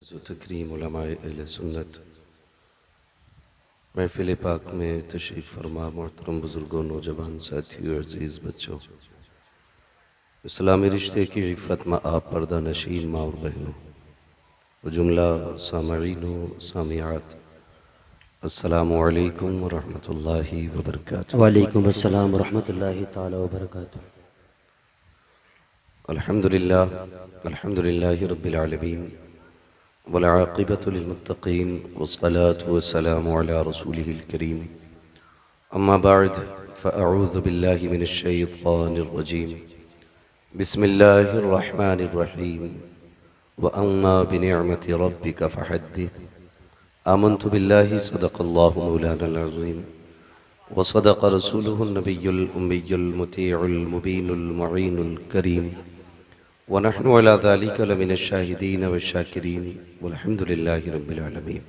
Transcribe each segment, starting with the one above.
इज़्ज़त तकरीम उलमाए अहले सुन्नत महफ़िल पाक में तशरीफ़ फरमा मोहतरम बुज़ुर्गों, नौजवान साथियों, अज़ीज़ बच्चों, इस्लामी रिश्ते की इफ़्फ़त में आप पर्दा नशीन माँ और बहनों व जुमला सामईन व सामियात, अस्सलामु अलैकुम व रहमतुल्लाहि व बरकातुहू। वालेकुम अस्सलाम रहमतुल्लाहि ताला व बरकातुहू। अल्हम्दुलिल्लाह अल्हम्दुलिल्लाहि रब्बिल आलमीन वल आक़िबतु लिल मुत्तक़ीन वस्सलातु वस्सलामु अला रसूलिहिल करीम। अम्मा बअद फ़अऊज़ु बिल्लाहि मिनश शैतानिर रजीम। बिस्मिल्लाहिर रहमानिर रहीम। व अम्मा बिनिअमति रब्बिका फ़हद्दिस। आमन्तु बिल्लाहि सदक़ल्लाहु मौलानाल अज़ीम व सदक़ रसूलुहुन नबियुल उम्मियुल मुतीउल मुबीनुल मुईनुल करीम व नहनु अला ज़ालिका लमिनश शाहिदीन व शाकिरीन वल्हम्दुलिल्लाहि रब्बिल आलमीन।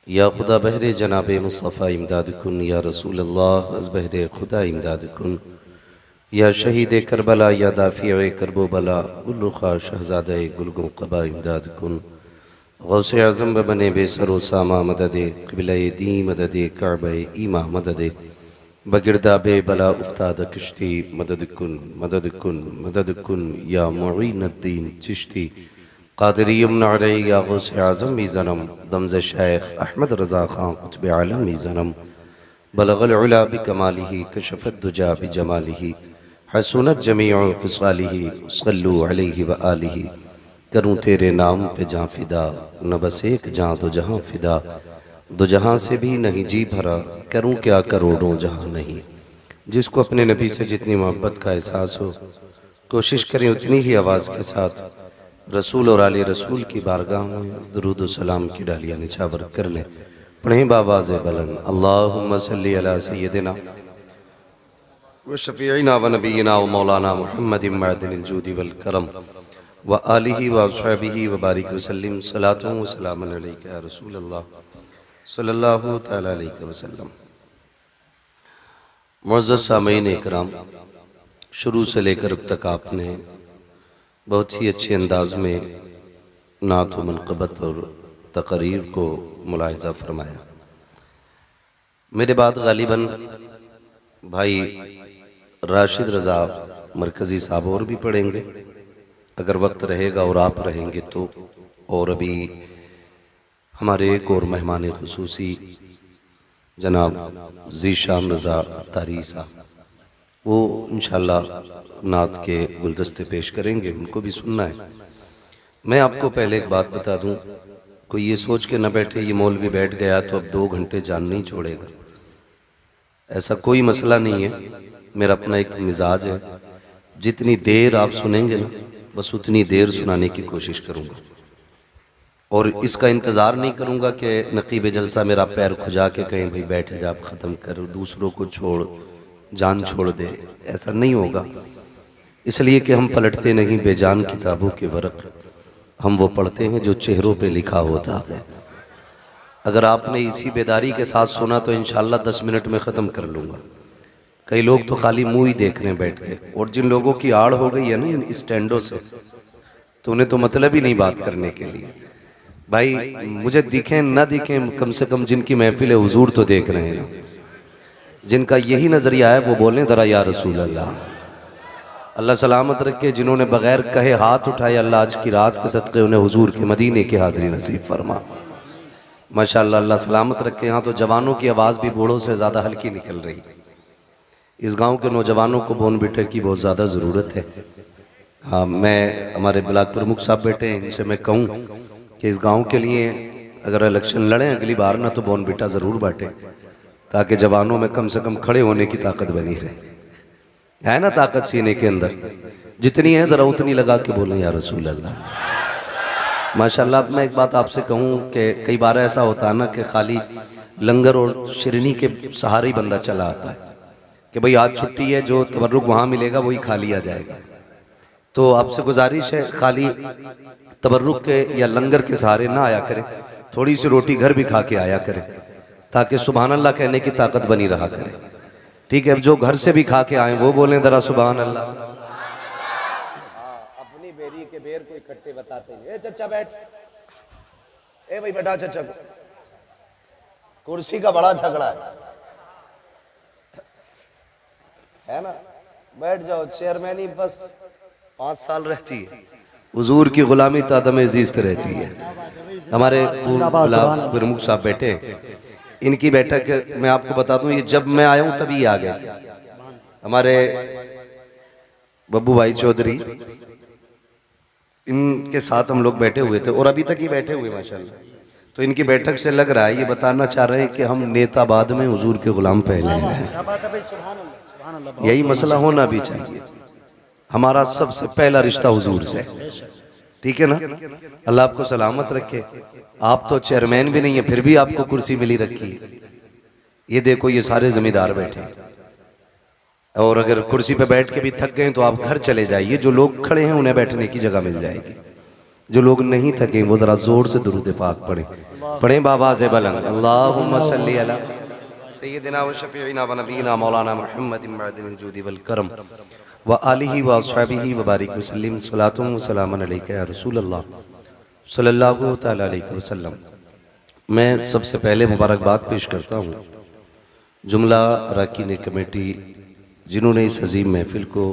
या खुदा बहरे जनाब मुस्तफ़ा इमदाद कुन, या रसूल अल्लाह अज़ बहरे खुदा इमदाद कुन, या शहीद करबला, या दाफ़िए करबो बला, गुलरुखा शहज़ादे गुलगो क़बा इमदाद कुन। गौसे आज़म बने बेसरो सामा मददे क़िबले दी मददे काबे ईमा मददे बगिरदाबे बला उफ्ताद किश्ती मदद कुन मदद कुन मदद कुन, या मुईनुद्दीन चिश्ती क़ादिरी यमना अलैहि, या गौसे आज़म भी ज़नम दमज़ शेख अहमद रज़ा ख़ान क़ुत्ब आलम भी ज़नम बलग़ल उला बिकमालिही कशफ़त दुजा बिजमालिही हसूनत जमीउ ख़िसालिही सल्लु अलैहि व आलिही। करूँ तेरे नाम पे जाँ फ़िदा, न बस एक जाँ दो जहाँ फ़िदा, दो जहाँ से भी नहीं जी भरा, करूँ क्या करोड़ों जहाँ नहीं। जिसको अपने नबी से जितनी मोहब्बत का एहसास हो, कोशिश करें उतनी ही आवाज़ के साथ रसूल और आले रसूल की बारगाह में दुरूद व सलाम की डालियाँ निछावर कर लें। पढ़ें बावाज़ बुलंद अल्लाहुम्मा सल्ली अला सय्यदिना व शफ़ीइना व नबीना व मौलाना मुहम्मदिन मअदिनिल जूदि वल करम व आलिहि व अस्हाबिहि व बारिक वसल्लिम सलातुन व सलामुन अलैका या रसूल अल्लाह सल्लल्लाहु तआला अलैहि वसल्लम। मुअज़्ज़ज़ सामीन इकराम, शुरू से लेकर अब तक आपने बहुत ही अच्छे अंदाज में नात व मनक़बत और तक़रीर को मुलाहिज़ा फरमाया। मेरे बाद गालिबन भाई राशिद रज़ा मरकज़ी साहब और भी पढ़ेंगे, अगर वक्त रहेगा और आप रहेंगे तो। और अभी हमारे एक और मेहमान ख़ुसूसी जनाब ज़ीशान रज़ा तारी साहब, वो इंशाअल्लाह नात के गुलदस्ते पेश करेंगे, उनको भी सुनना है। मैं आपको पहले एक बात बता दूं, कोई ये सोच के न बैठे ये मौलवी बैठ गया तो अब 2 घंटे जान नहीं छोड़ेगा, ऐसा कोई मसला नहीं है। मेरा अपना एक मिजाज है, जितनी देर आप सुनेंगे ना बस उतनी देर सुनाने की कोशिश करूँगा, और इसका इंतज़ार नहीं करूँगा कि नकीब जलसा मेरा पैर खुजा के कहें भाई बैठ जा, आप ख़त्म कर, दूसरों को छोड़, जान छोड़ दे, ऐसा नहीं होगा। इसलिए कि हम पलटते नहीं बेजान किताबों के वर्क़, हम वो पढ़ते हैं जो चेहरों पे लिखा होता है। अगर आपने इसी बेदारी के साथ सुना तो इंशाअल्लाह 10 मिनट में ख़त्म कर लूँगा। कई लोग तो खाली मुँह ही देख रहे हैं बैठ के, और जिन लोगों की आड़ हो गई है ना इन स्टैंडों से, तो उन्हें तो मतलब ही नहीं बात करने के लिए। भाई मुझे दिखें ना दिखें, कम से कम जिनकी महफिल है हुजूर तो देख रहे हैं, जिनका यही नज़रिया है वो बोलें ज़रा या रसूल अल्लाह। अल्लाह सलामत रखे, जिन्होंने बग़ैर कहे हाथ उठाए, अल्लाह आज की रात के सदक़े उन्हें हुजूर के मदीने की हाज़िरी नसीब फरमा। माशाअल्लाह, अल्लाह सलामत रखे। यहाँ तो जवानों की आवाज़ भी बूढ़ों से ज़्यादा हल्की निकल रही। इस गांव के नौजवानों को बोर्नविटा की बहुत ज़्यादा ज़रूरत है। हाँ, मैं हमारे ब्लॉक प्रमुख साहब बैठे हैं, इनसे मैं कहूँ कि इस गांव के लिए अगर इलेक्शन लड़ें अगली बार ना तो बोर्नविटा ज़रूर बांटें, ताकि जवानों में कम से कम खड़े होने की ताकत बनी रहे। है ना ताकत सीने के अंदर, जितनी है ज़रा उतनी लगा के बोलें या रसूल अल्लाह। माशाअल्लाह। अब मैं एक बात आपसे कहूँ कि कई बार ऐसा होता है ना कि खाली लंगर और शिरनी के सहारे ही बंदा चला आता है कि भाई आज छुट्टी है, जो तबर्रुक वहाँ मिलेगा वही खा लिया जाएगा। तो आपसे गुजारिश है खाली तबर्रुक के या लंगर के सहारे ना आया करें, थोड़ी सी रोटी घर भी खा के आया करें, ताकि सुभान अल्लाह कहने की ताकत बनी रहा करे। ठीक है, जो घर से भी खा के आए वो बोलें ज़रा सुभान अल्लाह। अपनी बेरी के बेर शेर को इकट्ठे बताते हैं। ए चचा बैठ, ए भाई बैठा चचा को, कुर्सी का बड़ा झगड़ा है ना, बैठ जाओ। चेयरमैनी बस 5 साल रहती है, हुजूर की गुलामी तो आदम अजीज रहती है। हमारे प्रमुख साहब बैठे, इनकी बैठक मैं आपको बता दूं, ये जब मैं आया हूं तभी आ गए थे हमारे बब्बू भाई चौधरी, इनके साथ हम लोग बैठे हुए थे और अभी तक ही बैठे हुए माशाल्लाह। तो इनकी बैठक से लग रहा है ये बताना चाह रहे हैं कि हम नेताबाद में हुजूर के गुलाम पहले हैं। यही मसला होना भी चाहिए। हमारा सबसे पहला रिश्ता हुजूर से, ठीक है ना। अल्लाह आपको सलामत रखे। आप तो चेयरमैन भी नहीं है, फिर भी आपको कुर्सी मिली रखी। ये देखो ये सारे जमींदार बैठे, और अगर कुर्सी पे बैठ के भी थक गए तो आप घर चले जाइए। जो लोग खड़े हैं उन्हें बैठने की जगह मिल जाएगी। जो लोग नहीं थके वो जरा जोर से दुरूद पाक पढ़ें बावाज़े बुलंद। अल्लाहुम्मा सल्ली अला सय्यिदिना व शफीइना व नबीना मौलाना मुहम्मदिन मअदिल जुदी वल करम व आलिहि व अस्हाबिहि व बारिक वसल्लम सलातुन व सलामुन अलैका या रसूल अल्लाह सल्लल्लाहु तआला अलैहि वसल्लम। मैं सबसे पहले मुबारकबाद पेश करता हूँ जुमला अरकान कमेटी जिन्होंने इस अजीम महफिल को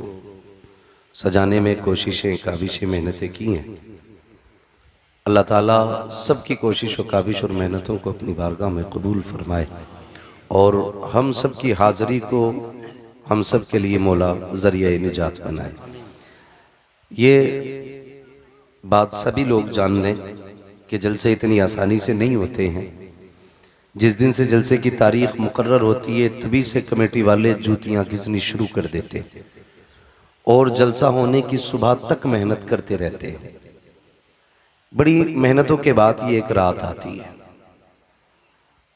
सजाने में कोशिशें काबिशें मेहनतें की हैं। अल्लाह ताला सबकी कोशिश और काबिश और मेहनतों को अपनी बारगाह में कबूल फरमाए और हम सब की हाज़िरी को हम सब के लिए मौला ज़रिया निजात बनाए। ये बात सभी लोग जान लें कि जलसे इतनी आसानी से नहीं होते हैं। जिस दिन से जलसे की तारीख मुकर्रर होती है तभी से कमेटी वाले जूतियाँ घिसनी शुरू कर देते हैं और जलसा होने की सुबह तक मेहनत करते रहते हैं। बड़ी मेहनतों के बाद ये एक रात आती है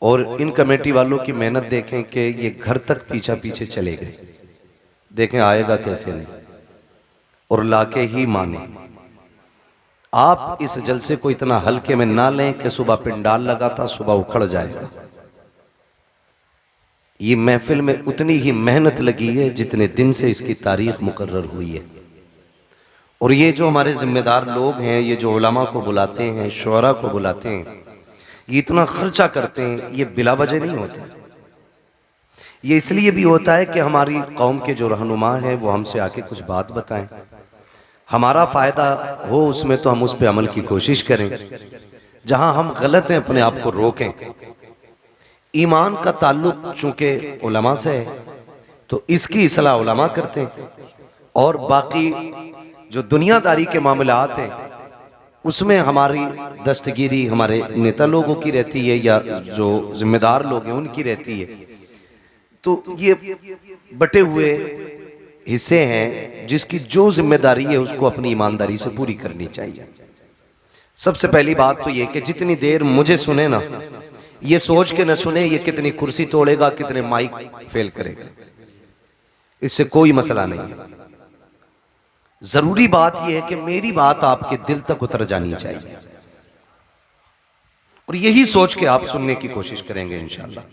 और इन कमेटी वालों की मेहनत देखें कि ये घर तक पीछा पीछे चले गए। देखें आएगा कैसे नहीं, और लाके ही माने। आप इस जलसे को इतना हल्के में ना लें कि सुबह पिंडाल लगा था सुबह उखड़ जाएगा। ये महफिल में उतनी ही मेहनत लगी है जितने दिन से इसकी तारीख मुकर्रर हुई है। और ये जो हमारे जिम्मेदार लोग हैं, ये जो उलमा को बुलाते हैं, शुअरा को बुलाते हैं, ये इतना खर्चा करते हैं, ये बिला वजह नहीं होता। ये इसलिए भी होता है कि हमारी कौम के जो रहनुमा हैं वो हमसे आके कुछ बात बताएं, हमारा फ़ायदा हो उसमें तो हम उस पर अमल की कोशिश करें। जहां हम गलत हैं अपने आप को रोकें। ईमान का ताल्लुक चूंकि उलमा से है तो इसकी इस्लाह उलमा करते हैं, और बाकी जो दुनियादारी के मामलात हैं उसमें हमारी दस्तगीरी हमारे नेता लोगों की रहती है या जो जिम्मेदार लोग हैं उनकी रहती है। तो ये बटे हुए हिस्से हैं जिसकी जो जिम्मेदारी है उसको अपनी ईमानदारी से पूरी करनी चाहिए। सबसे पहली बात तो ये कि जितनी देर मुझे सुने ना, ये सोच के न सुने ये कितनी कुर्सी तोड़ेगा, कितने माइक फेल करेगा, इससे कोई मसला नहीं है। जरूरी बात यह है कि मेरी बात आपके दिल तक उतर जानी चाहिए, और यही सोच के आप सुनने की कोशिश करेंगे इंशाअल्लाह।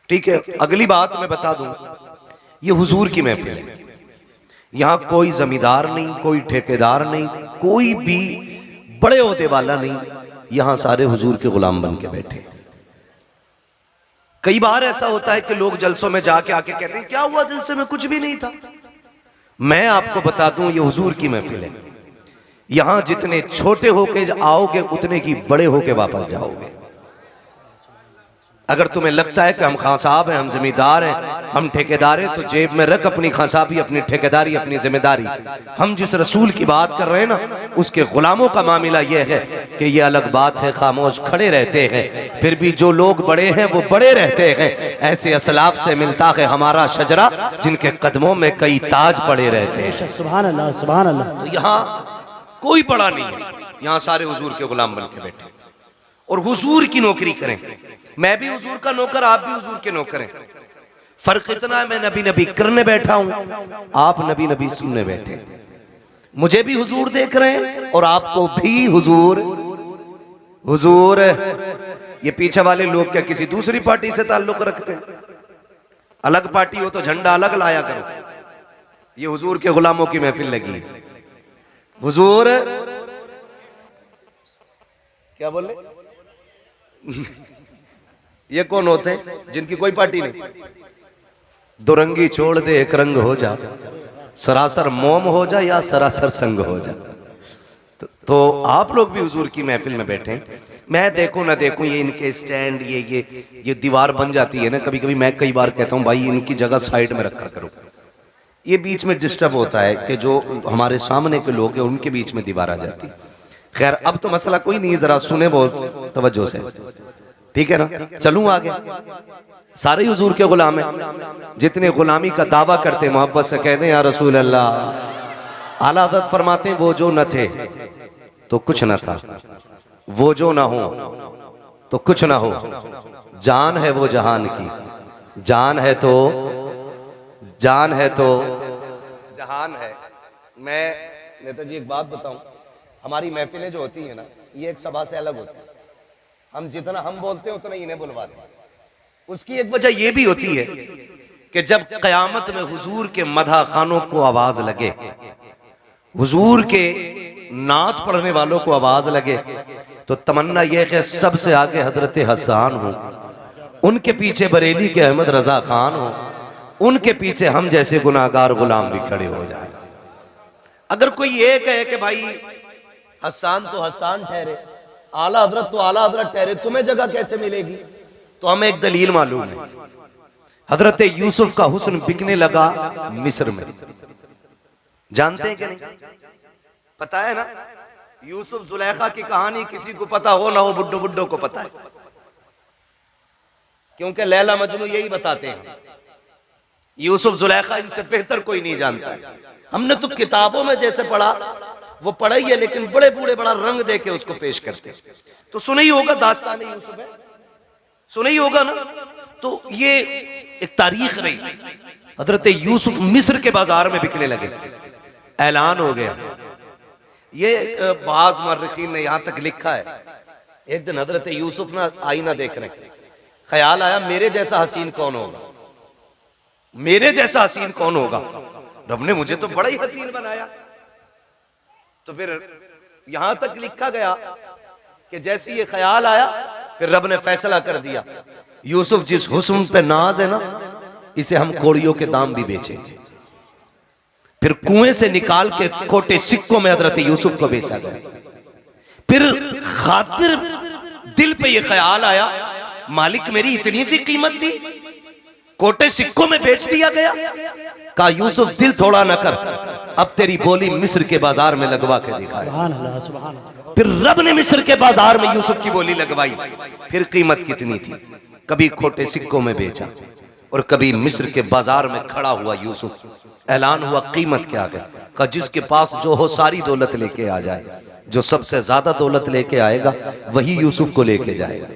ठीक है, अगली बात मैं बता दूं, ये हुजूर की महफिल है। यहां कोई जमींदार नहीं, कोई ठेकेदार नहीं, कोई भी बड़े ओहदे वाला नहीं, यहां सारे हुजूर के गुलाम बन के बैठे। कई बार ऐसा होता है कि लोग जलसों में जाके आके कहते हैं क्या हुआ जलसे में, कुछ भी नहीं था। मैं आपको बता दूं ये हुजूर की महफिल है। यहां जितने छोटे होके आओगे उतने ही बड़े होके वापस जाओगे। अगर तुम्हें लगता है कि हम खां साहब हैं, हम जिम्मेदार हैं, हम ठेकेदार हैं, तो जेब में रख अपनी खां साहबी, अपनी ठेकेदारी, अपनी जिम्मेदारी। हम जिस रसूल की बात कर रहे हैं ना, उसके गुलामों का मामला यह है कि यह अलग बात है खामोश खड़े रहते हैं, फिर भी जो लोग बड़े हैं वो बड़े रहते हैं। ऐसे असलाफ से मिलता है हमारा शजरा जिनके कदमों में कई ताज पड़े रहते हैं। सुभान अल्लाह, सुभान अल्लाह। तो यहाँ कोई बड़ा नहीं है, यहाँ सारे हुजूर के गुलाम बन के बैठे और हुजूर की नौकरी करें। मैं भी हुजूर का नौकर, आप भी हुजूर के नौकर हैं। फर्क इतना है मैं नबी नबी करने बैठा हूं, आप नबी नबी सुनने बैठे। मुझे भी हुजूर देख रहे हैं और आपको भी हुजूर। हुजूर ये पीछे वाले लोग क्या किसी दूसरी पार्टी से ताल्लुक रखते हैं? अलग पार्टी हो तो झंडा अलग लाया करो। ये हुजूर के गुलामों की महफिल लगी। हुजूर क्या बोले? ये कौन होते हैं जिनकी कोई पार्टी नहीं? दुरंगी छोड़ दे एक रंग हो जा, सरासर मोम हो जा या सरासर संग हो जा। तो आप लोग भी हुजूर की महफिल में बैठे हैं, मैं देखूं ना देखूं ये इनके स्टैंड ये दीवार बन जाती है ना कभी कभी। मैं कई बार कहता हूं भाई इनकी जगह साइड में रखा करो, ये बीच में डिस्टर्ब होता है कि जो हमारे सामने के लोग हैं उनके बीच में दीवार आ जाती। खैर अब तो मसला कोई नहीं, जरा सुने बहुत तवज्जो से, ठीक है ना? चलूं आगे। सारे हुजूर के गुलाम हैं, जितने गुलामी का दावा करते मोहब्बत से कह दें या रसूल अल्लाह। आला हज़रत फरमाते हैं वो जो न थे तो कुछ न था, वो जो ना हो तो कुछ ना हो, जान है वो जहान की, जान है तो जहान है। मैं नेताजी एक बात बताऊं, हमारी महफिलें जो होती है ना ये एक सभा से अलग होती है। हम जितना हम बोलते हैं उतना इन्हें बुलवाते हैं। उसकी एक वजह यह भी होती है कि जब कयामत में हुजूर के मदह खानों को आवाज लगे, हुजूर के नात पढ़ने वालों को आवाज लगे, तो तमन्ना यह कि सबसे आगे हजरत हसन हो, उनके पीछे बरेली के अहमद रजा खान हो, उनके पीछे हम जैसे गुनाहगार गुलाम भी खड़े हो जाए। अगर कोई ये कहे कि भाई हसन तो हसन ठहरे, आला हजरत तो आला हजरत ठहरे, तुम्हें जगह कैसे मिलेगी? तो हमें एक दलील मालूम है। हजरत यूसुफ का हुस्न बिकने लगा मिस्र में, जानते हैं कि नहीं? पता है ना? यूसुफ जुलेखा की कहानी किसी को पता हो ना हो, बुड्ढो बुड्ढो को पता है, क्योंकि लैला मजनू यही बताते हैं। यूसुफ जुलेखा इनसे बेहतर कोई नहीं जानता है। हमने तो किताबों में जैसे पढ़ा वो पढ़ा ही है, लेकिन बड़े बूढ़े बड़ा रंग देके उसको पेश करते। तो सुना ही होगा दास्तान यूसुफ है, सुना ही होगा ना? तो ये एक तारीख रही। हजरत यूसुफ मिस्र के बाजार में बिकने लगे, ऐलान हो गया। ये बाज मर्रिखीन ने यहां तक लिखा है, एक दिन हजरत यूसुफ ना आईना देख रहे, ख्याल आया मेरे जैसा हसीन कौन होगा, मेरे जैसा हसीन कौन होगा? रब ने मुझे तो बड़ा ही हसीन बनाया। तो फिर यहां तक लिखा गया कि जैसे ये ख्याल आया फिर रब ने फैसला कर दिया, यूसुफ जिस हुस्न पे नाज है ना, इसे हम कोड़ियों के दाम भी बेचेंगे। फिर कुएं से निकाल के खोटे सिक्कों में हजरत यूसुफ को बेचा गया। फिर खातिर दिल पे ये ख्याल आया, मालिक मेरी इतनी सी कीमत थी, कोटे सिक्कों में बेच दिया गया। कहा यूसुफ दिल थोड़ा न कर, अब तेरी बोली मिस्र के बाजार में लगवा के दिखाए। फिर रब ने मिस्र के बाजार में यूसुफ की बोली लगवाई। फिर कीमत कितनी थी, कभी खोटे सिक्कों में बेचा और कभी मिस्र के बाजार में खड़ा हुआ यूसुफ। ऐलान हुआ कीमत क्या है? कहा जिसके पास जो हो सारी दौलत लेके आ जाए, जो सबसे ज्यादा दौलत लेके आएगा वही यूसुफ को लेके जाएगा।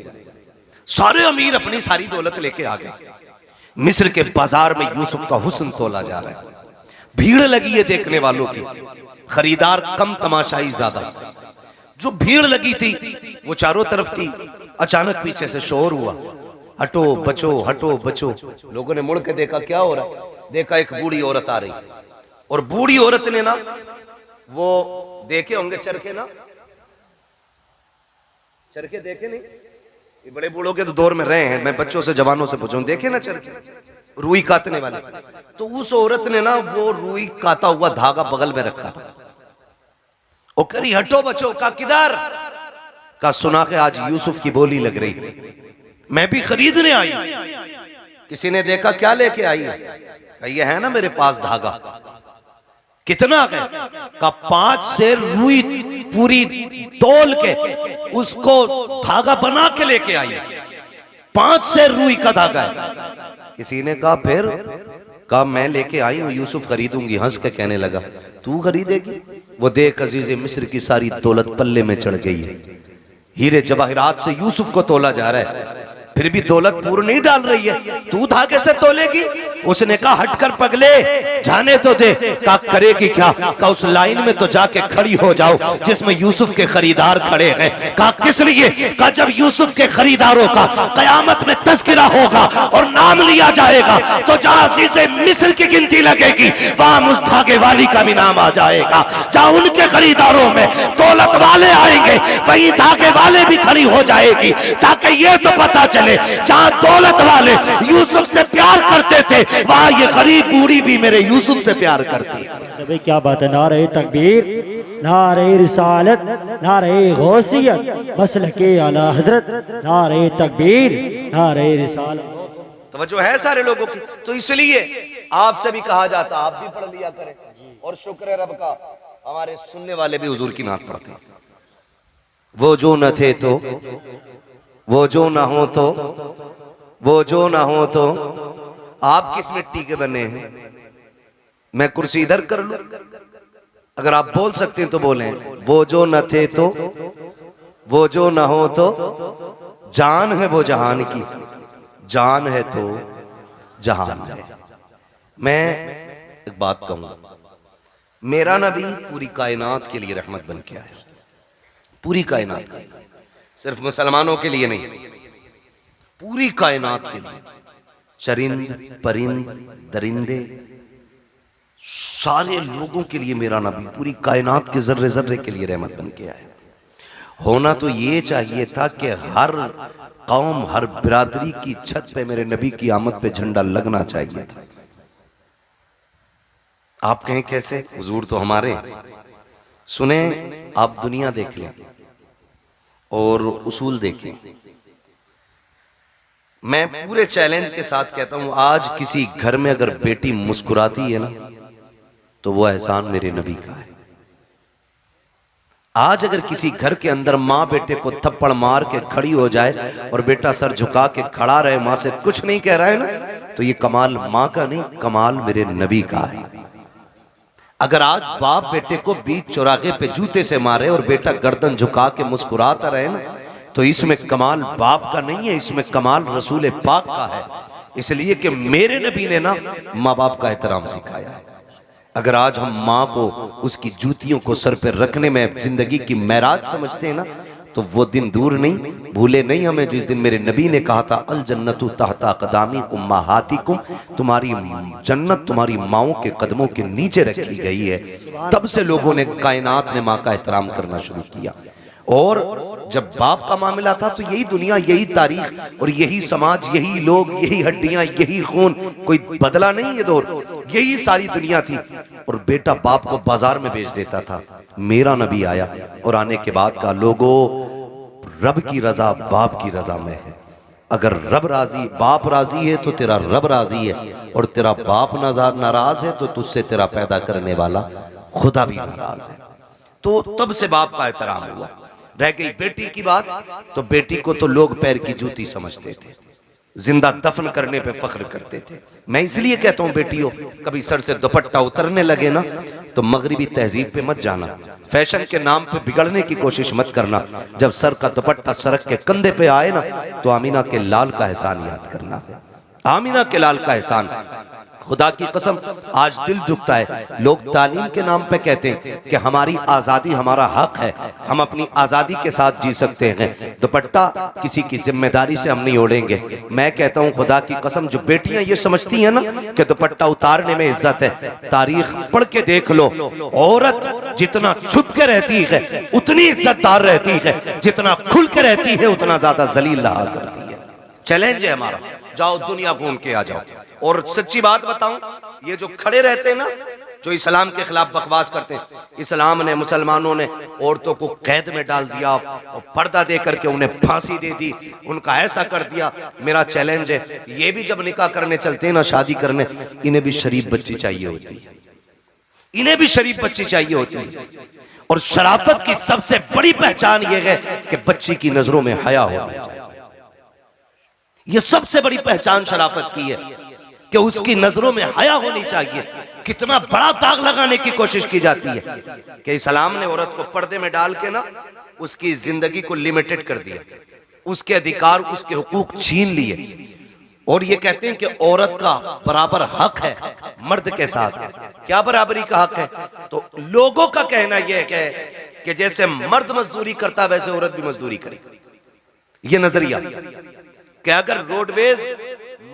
सारे अमीर अपनी सारी दौलत लेके आ गए। मिस्र के बाजार में यूसुफ का हुस्न तोला जा रहा है, भीड़ लगी है देखने वालों की, खरीदार कम तमाशाई ज्यादा। जो भीड़ लगी थी वो चारों तरफ थी। अचानक पीछे से शोर हुआ, हटो बचो हटो बचो। लोगों ने मुड़ के देखा क्या हो रहा है, देखा एक बूढ़ी औरत आ रही, और बूढ़ी औरत ने ना वो देखे होंगे चरखे, ना चरखे देखे नहीं? ये बड़े बूढ़ों के तो दौर में रहे हैं, मैं बच्चों से जवानों से पूछूं, देखे ना चरखे, रुई काटने वाले? तो उस औरत ने ना वो रुई काटा हुआ धागा बगल में रखा था। ओ करी हटो बचो, का किधर? का सुना के आज यूसुफ की बोली लग रही, मैं भी खरीदने आई। किसी ने देखा क्या लेके आई है? ये है ना मेरे पास धागा। कितना है? का 5 सेर रुई पूरी तोल के उसको धागा बना के लेके आई। 5 सेर रुई का धागा है। किसी ने कहा फिर? कहा मैं लेके आई हूं, यूसुफ खरीदूंगी। हंस के कहने लगा तू खरीदेगी? वो देख अजीज मिस्र की सारी दौलत पल्ले में चढ़ गई है, हीरे जवाहिरात से यूसुफ को तोला जा रहा है। फिर भी दौलत पूर नहीं डाल रही है, तू धागे से तोलेगी? उसने कहा हटकर पगले, जाने तो दे। कहा करेगी क्या? कहा उस लाइन में तो जाके खड़ी हो जाओ जिसमें यूसुफ के खरीदार खड़े हैं। कहा किस लिए? कहा जब यूसुफ के खरीदारों का कयामत में तज़किरा होगा और नाम लिया जाएगा तो जहां अज़ीज़े मिस्र की गिनती लगेगी वहां उस धागे वाली का भी नाम आ जाएगा। जहां उनके खरीदारों में दौलत वाले आएंगे वहीं धागे वाले भी खड़ी हो जाएगी, ताकि ये तो पता चले जहां दौलत वाले यूसुफ से प्यार करते थे वहां ये गरीब बूढ़ी भी मेरे यूसुफ से प्यार करती है। भाई क्या बात है, नारे तकबीर, नारे रिसालत, नारे गौसियत, मसलके आला हजरत, नारे तकबीर, नारे रिसालत। तवज्जो है सारे लोगों की। तो इसलिए आपसे भी कहा जाता आप भी पढ़ लिया करें, और शुक्र है रब का हमारे सुनने वाले भी हुजूर की नात पढ़ते हैं। वो जो न थे तो, वो जो ना हो तो, वो जो ना हो तो, आप किस मिट्टी के बने हैं? मैं कुर्सी इधर कर लूं? अगर आप बोल सकते हैं तो बोलें। वो जो न थे तो, वो जो ना हो तो, जान है वो जहान की, जान है तो जहान है। मैं एक बात कहूंगा, मेरा नबी पूरी कायनात के लिए रहमत बन के आया, पूरी कायनात के लिए, सिर्फ मुसलमानों के लिए नहीं, पूरी कायनात के लिए। चरिंद परिंद दरिंदे सारे लोगों के लिए मेरा नबी पूरी कायनात के जर्रे जर्रे के लिए रहमत बन के आया। होना तो ये चाहिए था कि हर कौम हर बिरादरी की छत पे मेरे नबी की आमद पे झंडा लगना चाहिए था। आप कहें कैसे? हुजूर तो हमारे। सुने, आप दुनिया देख लें और उसूल देखें। मैं पूरे चैलेंज के साथ कहता हूं, आज किसी घर में अगर बेटी मुस्कुराती है ना तो वो एहसान मेरे नबी का है। आज अगर किसी घर के अंदर माँ बेटे को थप्पड़ मार के खड़ी हो जाए और बेटा सर झुका के खड़ा रहे, माँ से कुछ नहीं कह रहा है ना, तो ये कमाल माँ का नहीं, कमाल मेरे नबी का है। अगर आज बाप बेटे को बीच चौराहे पे जूते से मारे और बेटा गर्दन झुका के मुस्कुराता रहे ना, तो इसमें कमाल बाप का नहीं है, इसमें कमाल रसूल पाक का है। इसलिए कि मेरे नबी ने ना माँ बाप का एहतराम सिखाया है। अगर आज हम माँ को उसकी जूतियों को सर पे रखने में जिंदगी की महराज समझते हैं ना, तो वो दिन दूर नहीं, भूले नहीं हमें जिस दिन मेरे नबी ने कहा था अल जन्नतु तहता क़दामी उम्महातिकुम, तुम्हारी जन्नत तुम्हारी माओं के कदमों के नीचे रखी गई है। तब से लोगों ने, कायनात ने माँ का एहतराम करना शुरू किया। और जब बाप का मामला था तो यही दुनिया, यही तारीख और यही समाज, यही लोग, यही हड्डियां, यही खून, कोई बदला नहीं ये दौर, यही सारी दुनिया थी। और बेटा बाप को बाजार में बेच देता था। मेरा नबी आया और आने के बाद का लोगों, रब की रजा बाप की रजा में है। अगर रब राजी, बाप राजी है तो तेरा रब राजी है, और तेरा बाप नाराज है तो तुझसे तेरा पैदा करने वाला खुदा भी नाराज है। तो तब से बाप का एहतराम हुआ। रह गई बेटी की बात, तो बेटी को तो लोग पैर की जूती समझते थे, जिंदा दफन करने पे फख्र करते थे। मैं इसलिए कहता हूं बेटियों, कभी सर से दुपट्टा उतरने लगे ना तो मगरिबी तहजीब पे मत जाना, फैशन के नाम पे बिगड़ने की कोशिश मत करना। जब सर का दुपट्टा सरक के कंधे पे आए ना तो आमीना के लाल का एहसान याद करना, आमीना के लाल का एहसान। खुदा की कसम आज दिल दुखता है, लोग तालीम के नाम पे कहते हैं कि हमारी आज़ादी हमारा हक है, हम अपनी आज़ादी के साथ जी सकते हैं, दुपट्टा किसी की जिम्मेदारी से हम नहीं ओढ़ेंगे। मैं कहता हूँ खुदा की कसम, जो बेटियां ये समझती हैं ना कि दुपट्टा उतारने में इज्जत है, तारीख पढ़ के देख लो, औरत जितना छुप के रहती है उतनी इज्जतदार रहती है, जितना खुल के रहती है उतना ज्यादा जलील रहा करती है। चैलेंज है हमारा, जाओ दुनिया घूम के आ जाओ। और सच्ची बात बताऊं, ये जो खड़े रहते हैं ना, जो इस्लाम के खिलाफ बकवास करते हैं, इस्लाम ने, मुसलमानों ने औरतों को कैद में डाल दिया और पर्दा दे करके उन्हें फांसी दे दी, उनका ऐसा कर दिया। मेरा चैलेंज है, ये भी जब निकाह करने चलते हैं ना, शादी करने, इन्हें भी शरीफ बच्ची चाहिए होती है, इन्हें भी शरीफ बच्ची चाहिए होती है। और शराफत की सबसे बड़ी पहचान यह है कि बच्ची की नजरों में हया होना चाहिए। यह सबसे बड़ी पहचान शराफत की है कि उसकी नजरों में हया होनी चाहिए। कितना बड़ा दाग लगाने की कोशिश की जाती है कि इस्लाम ने औरत को पर्दे में डाल के ना उसकी जिंदगी को लिमिटेड कर दिया, उसके अधिकार, उसके हुकूक छीन लिए। और ये कहते हैं कि औरत का बराबर हक है मर्द के साथ। क्या बराबरी का हक है? तो लोगों का कहना यह है कि जैसे मर्द मजदूरी करता वैसे औरत भी मजदूरी करे। ये नजरिया कि अगर रोडवेज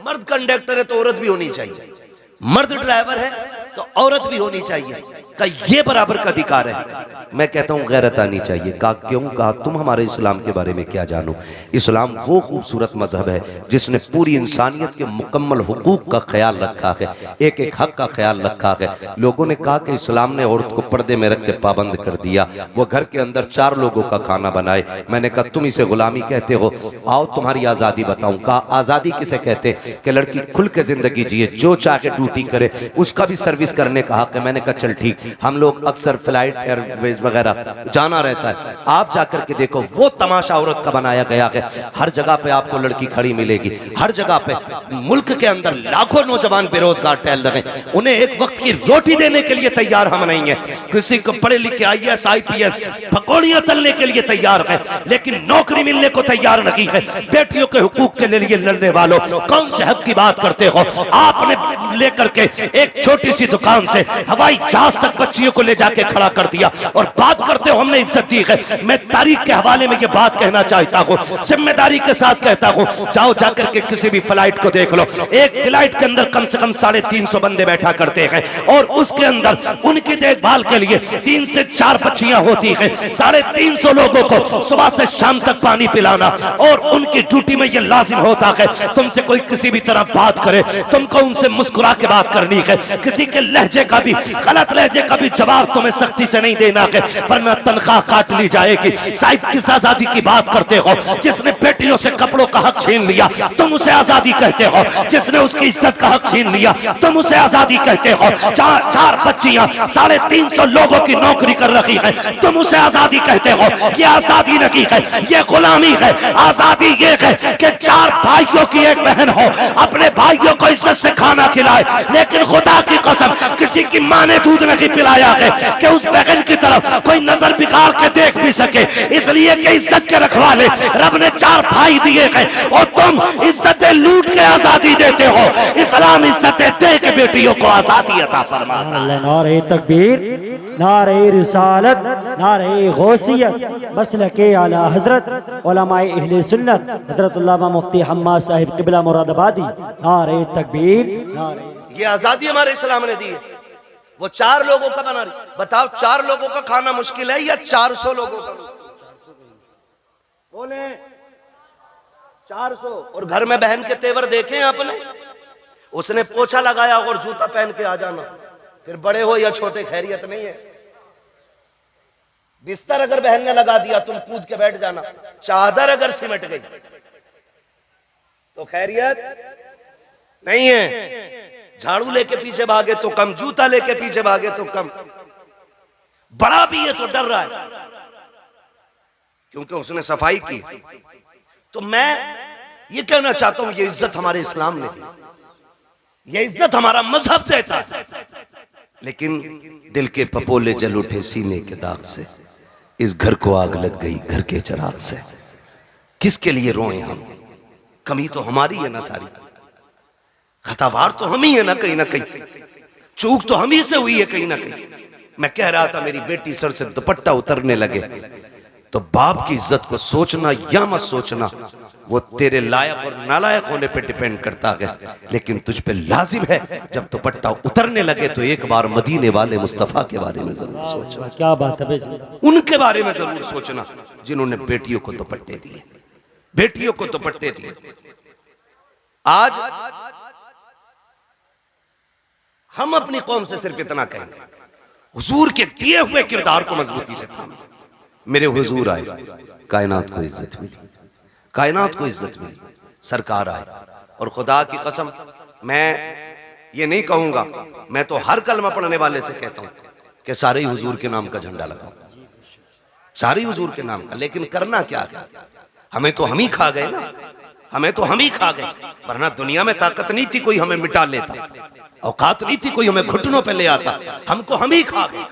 मर्द कंडक्टर है तो औरत भी होनी चाहिए, मर्द ड्राइवर है तो औरत भी होनी चाहिए, का ये बराबर का अधिकार है। मैं कहता हूं गैरत आनी चाहिए। कहा क्यों? कहा तुम हमारे इस्लाम के बारे में क्या जानो? इस्लाम वो खूबसूरत मजहब है जिसने पूरी इंसानियत के मुकम्मल हुकूक का ख्याल रखा है, एक एक हक का ख्याल रखा है। लोगों ने कहा कि इस्लाम ने औरत को पर्दे में रख के पाबंद कर दिया, वो घर के अंदर 4 लोगों का खाना बनाए। मैंने कहा तुम इसे गुलामी कहते हो, आओ तुम्हारी आज़ादी बताऊं। कहा आज़ादी किसे कहते? कि लड़की खुल के जिंदगी जिए, जो चाहे ड्यूटी करे, उसका भी सर्विस करने का हक है। मैंने कहा चल ठीक, हम लोग अक्सर फ्लाइट एयरवेज वगैरह जाना रहता है, आप जाकर के देखो वो तमाशा औरत का बनाया गया है। हर जगह पे आपको लड़की खड़ी मिलेगी, हर जगह पे। मुल्क के अंदर लाखों नौजवान बेरोजगार टहल रहे हैं, उन्हें एक वक्त की रोटी देने के लिए तैयार हम नहीं है। किसी को पढ़े लिखे IAS IPS पकौड़ियां तलने के लिए तैयार है, लेकिन नौकरी मिलने को तैयार नहीं है। बेटियों के हुकूक के लिए लड़ने वालों, कौन से हक की बात करते हो? आपने लेकर के एक छोटी सी दुकान से हवाई जहाज तक बच्चियों को ले जाके खड़ा कर दिया और बात करते हो हमने इज्जत दी है। मैं तारीख के हवाले में ये बात कहना चाहता हूँ, जिम्मेदारी के साथ कहता हूँ, जाओ जाकर के किसी भी फ्लाइट को देख लो, एक फ्लाइट के अंदर कम से कम 350 बंदे बैठा करते हैं और उसके अंदर उनकी देखभाल के लिए 3 से 4 बच्चियां होती हैं। 350 लोगों को सुबह से शाम तक पानी पिलाना, और उनकी ड्यूटी में ये लाजिम होता है तुमसे कोई किसी भी तरह बात करे, तुमको उनसे मुस्कुरा के बात करनी है। किसी के लहजे का भी, गलत लहजे का भी जवाब तुम्हें सख्ती से नहीं देना है, वरना तनख्वाह काट ली जाएगी। साहिब किस आजादी की बात करते हो? जिसने बेटियों से कपड़ों का हक छीन लिया तुम उसे आजादी कहते हो, जिसने उसकी इज्जत का हक छीन लिया तुम उसे आजादी कहते हो। 4 बच्चियां 350 लोगों की नौकरी कर रही है, तुम उसे आजादी कहते हो। ये आजादी नहीं है, ये गुलामी है। आजादी ये है कि 4 भाइयों की एक बहन हो, अपने भाइयों को इज्जत से खाना खिलाए, लेकिन खुदा की कसम किसी की मां ने दूध नहीं पिलाया है कि उस बहन की तरफ कोई नजर बिगाड़ के देख भी सके। इसलिए कि इज्जत के रखवाले रब ने 4 भाई दिए हैं और तुम इज्जतें लूट के आजादी देते हो। इस्लाम इज्जतें दे के बेटियों को आजादी अता फरमाता है। नारे तकबीर, नारे रिसालत, नारे गौसियत, मसलके आला हजरत उलमाए अहले सुन्नत हजरत अल्लामा मुफ्ती हम्माद साहिब क़िबला मुरादाबादी। नारे तकबीर, नारे। ये आजादी हमारे इस्लाम ने दी है। वो 4 लोगों का बना रही। बताओ 4 लोगों का खाना मुश्किल है या 400 लोगों का? बोले 400। और घर में बहन के तेवर देखे आपने? उसने पोछा लगाया और जूता पहन के आ जाना, फिर बड़े हो या छोटे खैरियत नहीं है। बिस्तर अगर बहन ने लगा दिया तुम कूद के बैठ जाना, चादर अगर सिमट गई तो खैरियत नहीं है। झाड़ू लेके पीछे भागे तो कम, जूता लेके पीछे भागे तो कम। बड़ा भी है तो डर रहा है क्योंकि उसने सफाई की। तो मैं ये कहना चाहता हूं, ये इज्जत हमारे इस्लाम ने दी, ये इज्जत हमारा मजहब देता है। लेकिन दिल के पपोले जल उठे सीने के दाग से, इस घर को आग लग गई घर के चिराग से। किसके लिए रोए हम? कमी तो हमारी है ना सारी, खतावार तो हम ही है ना कहीं, चूक तो हम ही से हुई है कहीं ना कहीं। मैं कह रहा था मेरी बेटी सर से दुपट्टा उतरने लगे तो बाप की इज्जत को सोचना या मत सोचना वो तेरे लायक और नालायक होने पे डिपेंड करता है, लेकिन तुझ पे लाजिम है जब दुपट्टा उतरने लगे तो एक बार मदीने वाले मुस्तफा के बारे में जरूर सोचना। क्या बात है, उनके बारे में जरूर सोचना जिन्होंने बेटियों को दुपट्टे दिए, बेटियों को दुपट्टे दिए। आज हम अपनी कौम से सिर्फ इतना कहेंगे, हुजूर के दिए हुए किरदार को मजबूती से थाम। मेरे हुजूर आए, कायनात को इज्जत मिली, कायनात को इज्जत मिली, सरकार आए। और खुदा की कसम मैं ये नहीं कहूंगा, मैं तो हर कलमा पढ़ने वाले से कहता हूं कि सारे हुजूर के नाम का झंडा लगाओ, सारे हुजूर के नाम का। लेकिन करना क्या है? हमें तो हम ही खा गए ना, हमें तो हम ही खा गए, वरना दुनिया में ताकत नहीं थी कोई हमें मिटा लेता, औकात नहीं थी कोई हमें घुटनों पे ले आता, हमको हम ही खा गए।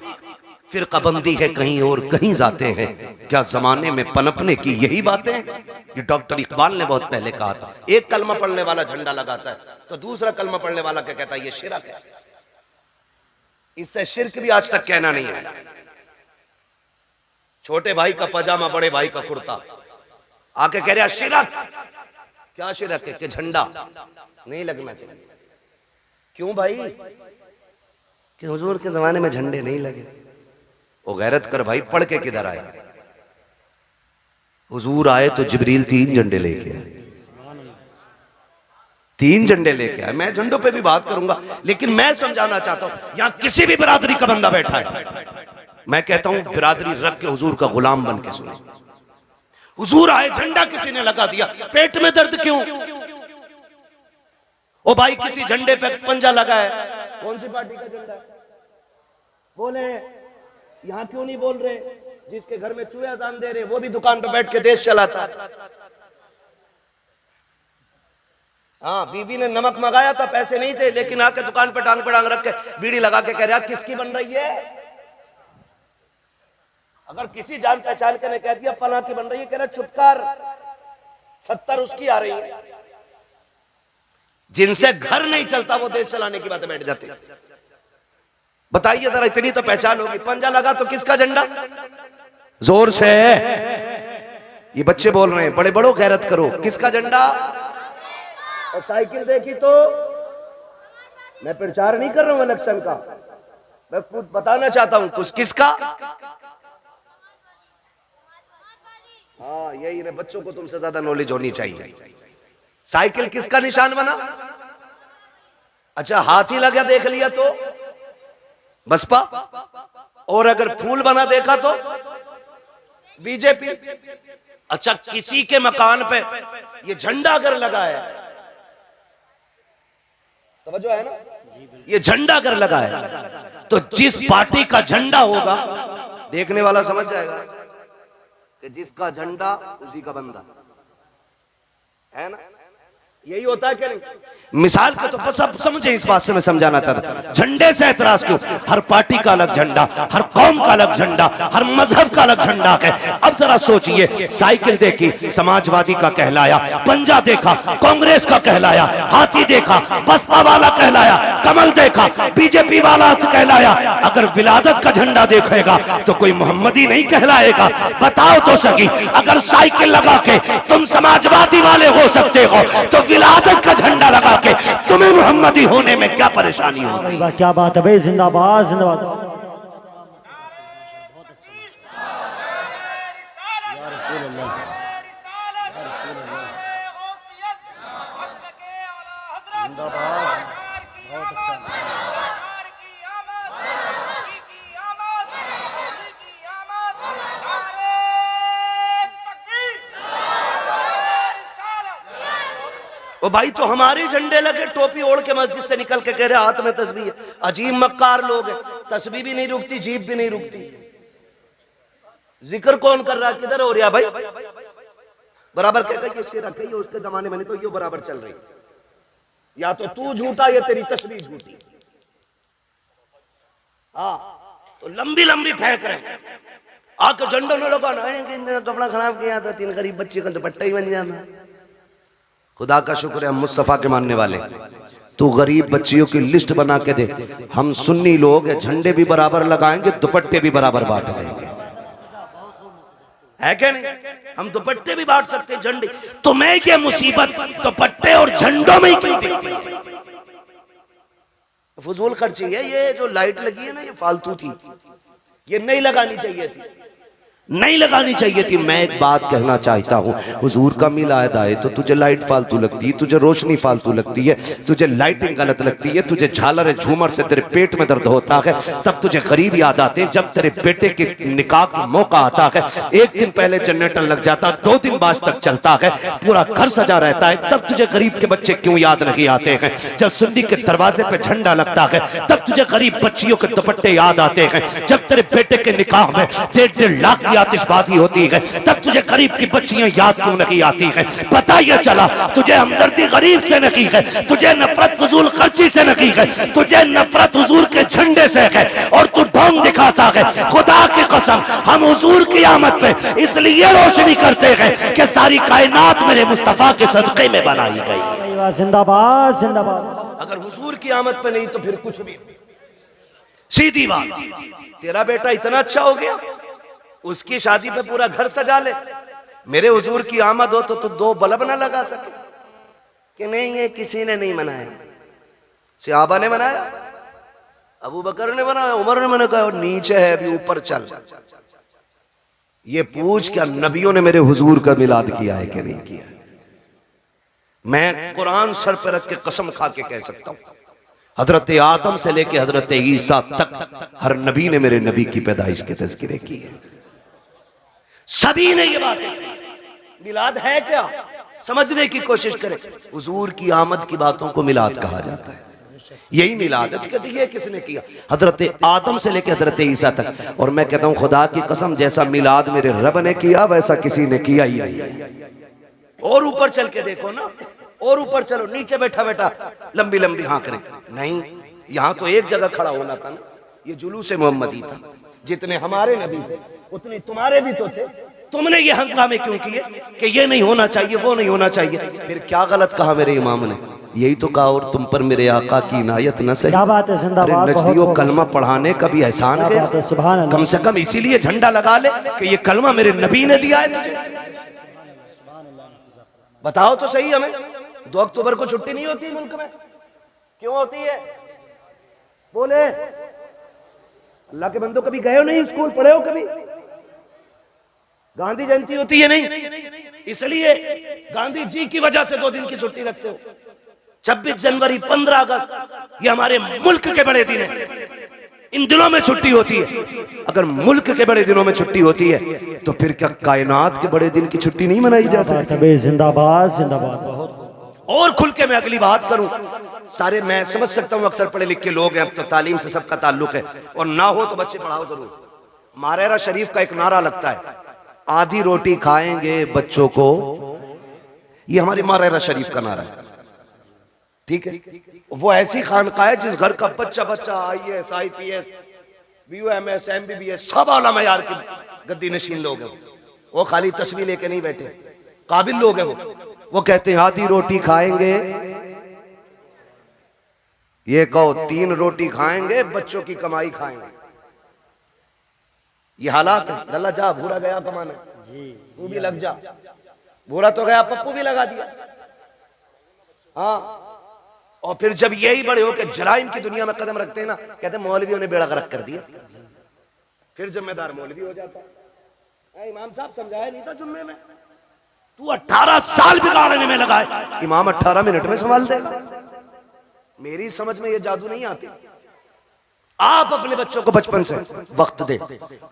फिरकाबंदी है कहीं और कहीं जाते हैं, क्या जमाने में पनपने की यही बातें हैं? ये डॉक्टर इकबाल ने बहुत पहले कहा था। एक कलमा पढ़ने वाला झंडा लगाता है तो दूसरा कलमा पढ़ने वाला क्या कहता है, ये शिरक है। इससे शिरक भी आज तक कहना नहीं आया। छोटे भाई का पजामा, बड़े भाई का कुर्ता, आके कह रहा शिरक। क्या शिरक है? कि झंडा नहीं लगना चाहिए। क्यों भाई? कि हुजूर के जमाने में झंडे नहीं लगे। वो गैरत कर भाई, पढ़ के किधर आया? हुजूर आए तो जिब्रील 3 झंडे लेके आए, 3 झंडे लेके आए। मैं झंडों पे भी बात करूंगा, लेकिन मैं समझाना चाहता हूं यहां किसी भी बिरादरी का बंदा बैठा है, मैं कहता हूं बिरादरी रख के हुजूर का गुलाम बन के सुने। हुजूर आए, झंडा किसी ने लगा दिया, पेट में दर्द क्यों? ओ भाई, किसी झंडे पे पंजा लगा है, कौन सी पार्टी का झंडा है? बोले। यहां क्यों नहीं बोल रहे? जिसके घर में चूहे अजान दे रहे वो भी दुकान पे बैठ के देश चलाता है। हाँ, बीवी ने नमक मंगाया था, पैसे नहीं थे, लेकिन आके दुकान पे टांग पे टांग रख के बीड़ी लगा के कह रहा किसकी बन रही है? अगर किसी जान पहचान के ने कह दिया फलां की बन रही है, कह रहा चुप कर, 70 उसकी आ रही है। जिनसे घर नहीं चलता वो देश चलाने की बातें बैठ जाते। बताइए जरा, इतनी तो पहचान होगी। पंजा लगा तो किसका झंडा? जोर से। ये बच्चे बोल रहे हैं, बड़े बड़ों गैरत करो, किसका झंडा? और साइकिल देखी तो मैं प्रचार नहीं कर रहा हूं इलेक्शन का, मैं खुद बताना चाहता हूं कुछ। किसका? हाँ, यही ना, बच्चों को तुमसे ज्यादा नॉलेज होनी चाहिए। साइकिल किसका निशान बना? अच्छा, हाथी लगा देख लिया तो बसपा, और अगर फूल बना देखा तो बीजेपी। अच्छा, किसी के मकान पे ये झंडा अगर लगा है, तवज्जो है ना, ये झंडा अगर लगा है तो जिस पार्टी का झंडा होगा देखने वाला समझ जाएगा कि जिसका झंडा उसी का बंदा है ना। यही होता है क्या नहीं? मिसाल के तो बस अब समझे, इस बात से मैं समझाना चाहता। झंडे से एतराज क्यों? हर पार्टी का अलग झंडा, हर कौम का अलग झंडा, हर मजहब का अलग झंडा है। अब जरा सोचिए, साइकिल देखी, समाजवादी का कहलाया, पंजा देखा, कांग्रेस का कहलाया, हाथी देखा, बसपा वाला कहलाया, कमल देखा, बीजेपी वाला कहलाया। अगर विलादत का झंडा देखेगा तो कोई मोहम्मदी नहीं कहलाएगा। बताओ तो सही, अगर साइकिल लगा के तुम समाजवादी वाले हो सकते हो तो विलादत का झंडा लगा के तुम्हें मोहम्मदी होने में क्या परेशानी होती है? क्या बात है भाई, जिंदाबाद जिंदाबाद। ओ भाई, तो हमारे झंडे लगे, टोपी ओढ़ के मस्जिद से निकल के कह रहे हाथ में तस्बीह है। अजीब मक्कार लोग हैं, तस्बीह भी नहीं रुकती, जीभ भी नहीं रुकती। जिक्र कौन कर रहा है, किधर हो रहा भाई? बराबर कह ये शिरक है, ये उसके जमाने में नहीं तो ये बराबर चल रही। या तो तू झूठा या तेरी तस्बीह झूठी। हाँ, तो लंबी लंबी फेंक रहे, आके झंडों ने लोग कपड़ा खराब किया था, 3 गरीब बच्चे का दुपट्टा ही बन जाना। खुदा का शुक्र है हम मुस्तफा के मानने वाले। तू गरीब बच्चियों की लिस्ट बना के दे, हम सुन्नी लोग झंडे भी बराबर लगाएंगे, दुपट्टे भी बराबर बांट लेंगे, है क्या नहीं? हम दुपट्टे भी बांट सकते, झंडे। तो मैं ये मुसीबत दुपट्टे और झंडों में ही क्यों दिखती है? फजूल खर्ची है। ये जो लाइट लगी है ना, ये फालतू थी, ये नहीं लगानी चाहिए थी, नहीं लगानी चाहिए थी। मैं एक बात कहना चाहता हूँ, हुजूर का मिलाद आए तो तुझे लाइट फालतू लगती है, तुझे रोशनी फालतू लगती है, तुझे लाइटिंग गलत लगती है, तुझे झालर झूमर से तेरे पेट में दर्द होता है, तब तुझे गरीब याद आते हैं। जब तेरे बेटे के निकाह का मौका आता है, 1 दिन पहले जनरेटर लग जाता, 2 दिन बाद तक चलता है, पूरा घर सजा रहता है, तब तुझे गरीब के बच्चे क्यों याद नहीं आते हैं? जब सुन्नी के दरवाजे पे झंडा लगता है, तब तुझे गरीब बच्चियों के दुपट्टे याद आते हैं। जब तेरे बेटे के निकाह में 1.5 लाख की आतिशबाजी होती है, तब तुझे गरीब की बच्चियां याद क्यों नहीं आती है? पता ये चला तुझे हमदर्दी गरीब से नहीं है, तुझे नफरत फजूल खर्ची से नहीं है, तुझे नफरत हुजूर के झंडे से है, और तू ढोंग दिखाता है। खुदा की कसम हम हुजूर की आमद पे इसलिए रोशनी करते हैं कि सारी कायनात मेरे मुस्तफा के सदक़े में बनाई गई। जिंदाबाद जिंदाबाद। अगर हुजूर की आमद पे नहीं तो फिर कुछ भी। सीधी बात, तेरा बेटा इतना अच्छा हो गया, उसकी शादी पे पूरा घर सजा ले, मेरे हुजूर की आमद हो तो दो बल्ब ना लगा सके कि नहीं ये किसी ने नहीं मनाया, सहाबा ने मनाया, अबू बकर ने बनाया, उमर ने मना, कहा नीचे है अभी ऊपर चल। ये पूछ क्या नबियों ने मेरे हुजूर का मिलाद किया है कि नहीं किया? मैं कुरान सर पे रख के कसम खा के कह सकता हूं, हजरत आदम से लेके हजरत ईसा तक हर नबी ने मेरे नबी की पैदाइश के तज़किरे की है। सभी ने ये बात मिलाद है क्या समझने की कोशिश करें। हुजूर की आमद की बातों को मिलाद कहा जाता है, यही मिलाद है। कहते ये किसने किया? हजरत आदम से लेके हजरत ईसा तक। और मैं कहता हूं खुदा की कसम जैसा मिलाद मेरे रब ने किया वैसा किसी ने किया ही नहीं। और ऊपर चल के देखो ना, और ऊपर चलो, नीचे बैठा बैठा लंबी लंबी हाँ करे नहीं, यहाँ तो एक जगह खड़ा होना था ना। ये जुलूस मोहम्मदी था, जितने हमारे नबी थे उतने तुम्हारे भी तो थे। तुमने ये हंगामे क्यों किए कि ये नहीं होना चाहिए वो नहीं होना चाहिए? फिर क्या गलत कहा मेरे इमाम ने? यही तो कहा और तुम पर मेरे आका की इनायत न सही। क्या बात है, जिंदाबाद। नजदियों कलमा पढ़ाने का भी एहसान गया, कम से कम इसीलिए झंडा लगा ले कि ये कलमा मेरे नबी ने दिया है तुझे। बताओ तो सही, हमें 2 अक्टूबर को छुट्टी नहीं होती मुल्क में? क्यों होती है? बोले अल्लाह के बंदो, कभी गए हो नहीं स्कूल, पढ़े हो कभी? गांधी जयंती होती है नहीं, इसलिए गांधी जी की वजह से 2 दिन की छुट्टी रखते हो। 26 जनवरी 15 अगस्त ये हमारे मुल्क के बड़े दिन है, इन दिनों में छुट्टी होती है। अगर मुल्क के बड़े दिनों में छुट्टी होती है तो फिर क्या कायनात के बड़े दिन की छुट्टी नहीं मनाई जा सकती? जिंदाबाद जिंदाबाद। बहुत और खुल के मैं अगली बात करूं, सारे मैं समझ सकता हूं अक्सर पढ़े लिखे लोग हैं, अब तो तालीम से सबका ताल्लुक है, और ना हो तो बच्चे पढ़ाओ जरूर। मारेरा शरीफ का एक नारा लगता है, आधी रोटी खाएंगे बच्चों को, ये हमारे मारेरा शरीफ का नारा है, ठीक है। वो ऐसी खानका है जिस घर का बच्चा बच्चा IAS IPS BUMS MBBS सब आला मयार के गद्दी नशीन लोग हैं। वो खाली तस्वीर लेके नहीं बैठे, काबिल लोग हैं वो कहते हैं आधी रोटी खाएंगे, ये कहो 3 रोटी खाएंगे, बच्चों की कमाई खाएंगे। ये हालात है। लल्ला जा, भूरा गया कमाने, तू भी लग जा। भूरा तो गया, पप्पू भी लगा दिया। हाँ, और फिर जब यही बड़े हो के जराइम की दुनिया में कदम रखते हैं ना, कहते हैं मौलवियों ने बेड़ा गर्क कर दिया, फिर जिम्मेदार मौलवी हो जाता है। इमाम साहब समझाया नहीं था जुम्मे में, तू 18 साल बिगाड़ने में लगा है, इमाम 18 मिनट में संभाल देगा। मेरी समझ में ये जादू नहीं आती। आप अपने बच्चों को बचपन से वक्त दे,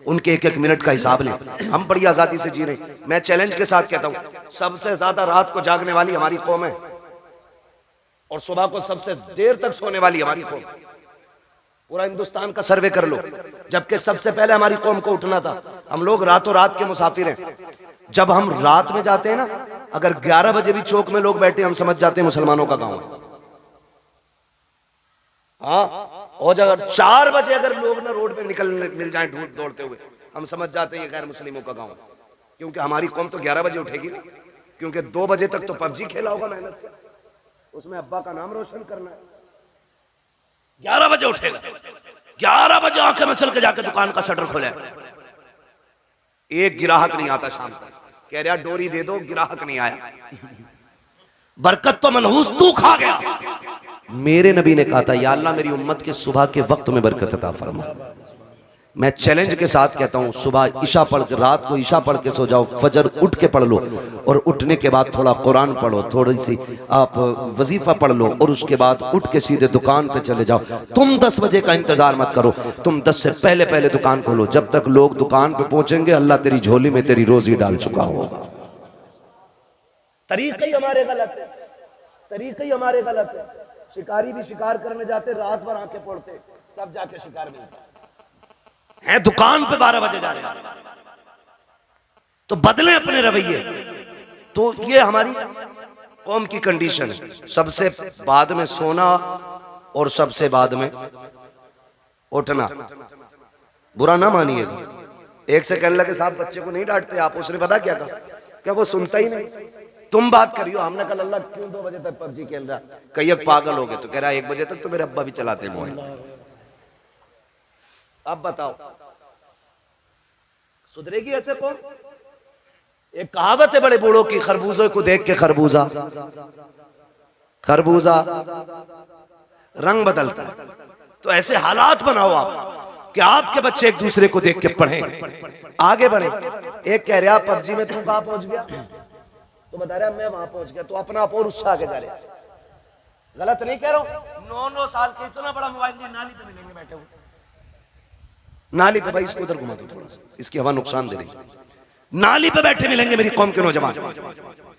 उनके 1-1 मिनट का हिसाब लें। हम बड़ी आजादी से जी रहे। मैं चैलेंज के साथ कहता हूं, सबसे ज्यादा रात को जागने वाली हमारी कौम है और सुबह को सबसे देर तक सोने वाली हमारी कौम। पूरा हिंदुस्तान का सर्वे कर लो, जबकि सबसे पहले हमारी कौम को उठना था। हम लोग रातों रात के मुसाफिर हैं। जब हम रात में जाते हैं ना, अगर 11 बजे भी चौक में लोग बैठे, हम समझ जाते हैं मुसलमानों का गांव है। हाँ, और अगर 4 बजे अगर लोग ना रोड पे निकल मिल जाएं दौड़ते हुए, हम समझ जाते हैं ये गैर मुस्लिमों का गांव है। क्योंकि हमारी कौम तो 11 बजे उठेगी ना, क्योंकि 2 बजे तक तो पबजी खेला होगा मेहनत से, उसमें अब्बा का नाम रोशन करना है। 11 बजे उठेगा, 11 बजे आंखें मसल के जाके दुकान का शटर खोले, एक गिराहक नहीं आता शाम तक, कह रहा डोरी दे दो, गिराहक नहीं आया। बरकत तो मनहूस तू खा गया। मेरे नबी ने कहा था, या अल्लाह मेरी उम्मत के सुबह के वक्त में बरकत अता फरमा। मैं चैलेंज के साथ कहता हूं, सुबह ईशा पढ़ के, रात को ईशा पढ़ के सो जाओ, फजर उठ के पढ़ लो, और उठने के बाद थोड़ा कुरान पढ़ो, थोड़ी सी आप वजीफा पढ़ लो, और उसके बाद उठ के सीधे दुकान पे चले जाओ। तुम 10 बजे का इंतजार मत करो, तुम 10 से पहले पहले दुकान खोलो। जब तक लोग दुकान पे पहुंचेंगे, अल्लाह तेरी झोली में तेरी रोजी डाल चुका होगा। तरीके ही हमारे गलत है, तरीके ही हमारे गलत है। शिकारी भी शिकार करने जाते, रात भर आंखें पड़ते, तब जाके शिकार मिलता है। दुकान पे 12 बजे जा रहे हैं, तो बदलें अपने रवैये। तो ये हमारी कौम की कंडीशन है, सबसे बाद में सोना और सबसे बाद में उठना। बुरा ना मानिएगा, एक से कहने लगे साहब बच्चे को नहीं डांटते आप, उसने पता क्या कहा, क्या वो सुनता ही नहीं। तुम बात करियो, हमने कल अल्लाह क्यों 2 बजे तक पबजी खेल रहा, कई पागल हो गए, तो कह रहा 1 बजे तक तो मेरे अब्बा भी चलाते हैं मोबाइल। अब बताओ सुधरेगी ऐसे कौन? एक कहावत है बड़े बूढ़ों की, खरबूजे को देख के खरबूजा रंग बदलता है। तो ऐसे हालात बनाओ आप कि आपके बच्चे एक दूसरे को देख के पढ़ें, आगे बढ़े। एक कह रहा पबजी में तू कहां पहुंच गया, तो बता रहा मैं वहां पहुंच गया, तो अपना आप और उससे आगे जा रहे। गलत नहीं कह रहा हूं। 9-9 साल के इतना बड़ा मोबाइल लिए नाली पे मिलेंगे बैठे हुए, नाली पे। भाई इसको उधर घुमा दो थोड़ा सा, इसकी हवा नुकसान दे रही। नाली पे बैठे मिलेंगे मेरी कौम के नौजवान,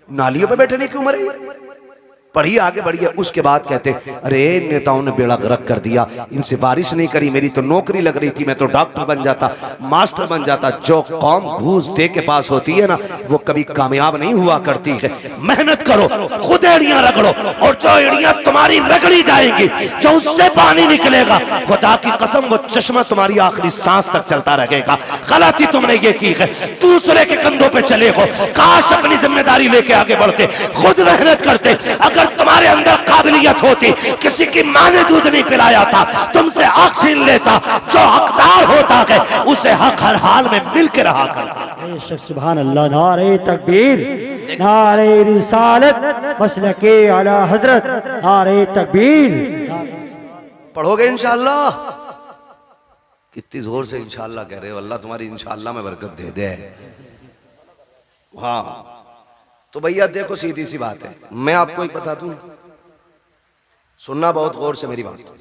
नालियों पे बैठने की उम्र है। पढ़िए आगे बढ़िए। उसके बाद कहते अरे नेताओं ने बेड़ा गर्क कर दिया, इनसे बारिश नहीं करी, मेरी तो नौकरी लग रही थी, मैं तो डॉक्टर बन जाता, मास्टर बन जाता। जो कौम घूस दे के पास होती है ना, वो कभी कामयाब नहीं हुआ करती है। मेहनत करो, खुद एड़ियां रगड़ो, और जो एड़ियां तुम्हारी रगड़ी जाएंगी, जो उससे पानी निकलेगा, खुदा की कसम वो चश्मा तुम्हारी आखिरी सांस तक चलता रहेगा। गलती तुमने ये की है, दूसरे के कंधों पे चले हो। काश अपनी जिम्मेदारी लेके आगे बढ़ते, खुद मेहनत करते। अगर तुम्हारे अंदर काबिलियत होती, किसी की मां ने दूध नहीं पिलाया था, तुमसे हक छीन लेता। जो हकदार होता है उसे हक हर हाल में मिलकर रहा करता। सुभान अल्लाह। नारे तकबीर, नारे रिसालत, मसलके आला हजरत, नारे तकबीर। पढ़ोगे इंशाअल्लाह? कितनी जोर से इंशाअल्लाह कह रहे हो, अल्लाह तुम्हारी इंशाअल्लाह में बरकत दे दे। हाँ तो भैया देखो सीधी सी बात है, मैं आपको एक बता दूं, सुनना बहुत गौर से मेरी बात।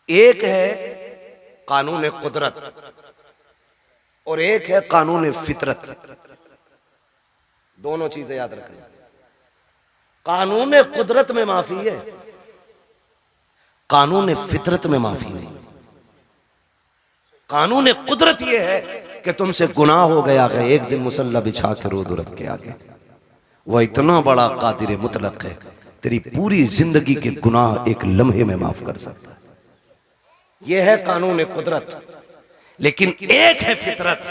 एक है कानून कुदरत और एक है कानून फितरत। दोनों चीजें याद रखना। कानून कुदरत में माफी है, कानून फितरत में माफी नहीं। कानून कुदरत यह है कि तुमसे गुनाह हो गया है, एक दिन मुसल्ला बिछा के रो दो रब के आगे। वह इतना बड़ा कादिर मुतलक है, तेरी पूरी जिंदगी के गुनाह एक लम्हे में माफ कर सकता है। यह है कानून कुदरत। लेकिन एक है फितरत।